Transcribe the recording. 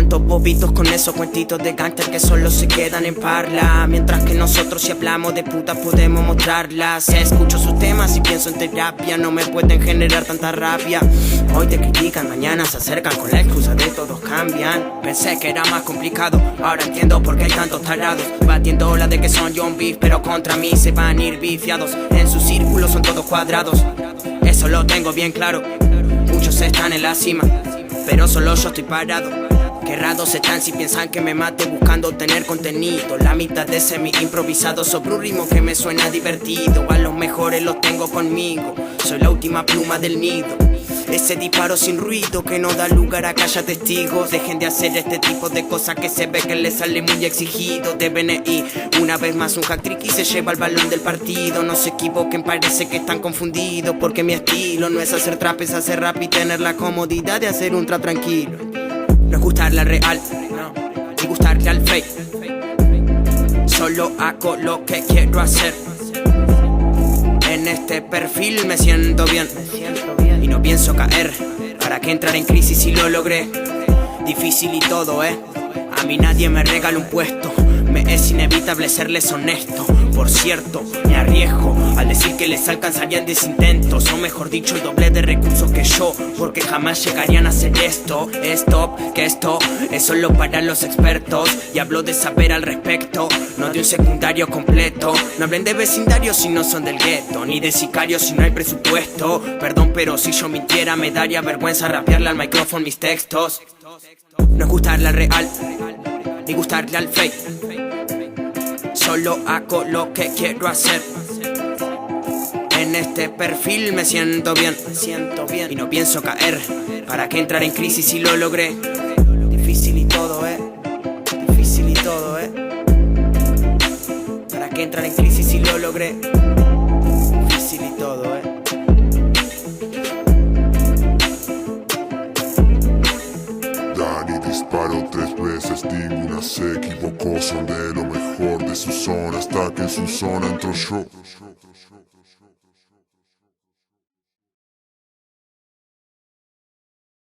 cuantos bobitos con esos cuentitos de gangster que solo se quedan en parla. Mientras que nosotros, si hablamos de putas, podemos mostrarlas. Escucho sus temas y pienso en terapia, no me pueden generar tanta rabia. Hoy te critican, mañana se acercan con la excusa de todos cambian. Pensé que era más complicado, ahora entiendo por qué hay tantos tarados batiendo la de que son John Beef, pero contra mí se van a ir bifiados. En su círculo son todos cuadrados, eso lo tengo bien claro. Muchos están en la cima, pero solo yo estoy parado. Qué raros están si piensan que me mate buscando tener contenido. La mitad de semi improvisado sobre un ritmo que me suena divertido. A los mejores los tengo conmigo, soy la última pluma del nido. Ese disparo sin ruido que no da lugar a que haya testigos. Dejen de hacer este tipo de cosas que se ve que les sale muy exigido. De BNI, una vez más un hat-trick y se lleva el balón del partido. No se equivoquen, parece que están confundidos, porque mi estilo no es hacer trap, es hacer rap y tener la comodidad de hacer un trap tranquilo. No es gustarle al real, no, ni gustarle al fake. Solo hago lo que quiero hacer. En este perfil me siento bien y no pienso caer. ¿Para qué entrar en crisis si lo logré? Difícil y todo, a mí nadie me regala un puesto. Me es inevitable serles honesto. Por cierto, me arriesgo al decir que les alcanzarían 10 intentos, o mejor dicho, el doble de recursos que yo, porque jamás llegarían a hacer esto. Stop, que esto es solo para los expertos, y hablo de saber al respecto, no de un secundario completo. No hablen de vecindarios si no son del gueto, ni de sicarios si no hay presupuesto. Perdón, pero si yo mintiera me daría vergüenza rapearle al micrófono mis textos. No es gustarle al real, ni gustarle al fake. Solo hago lo que quiero hacer. En este perfil me siento bien y no pienso caer. ¿Para qué entrar en crisis si lo logré? Difícil y todo, difícil y todo, ¿Para qué entrar en crisis si lo logré? Difícil y todo, Dani disparó 3 veces, ninguna se equivocó. Son de lo mejor de su zona hasta que en su zona entró yo.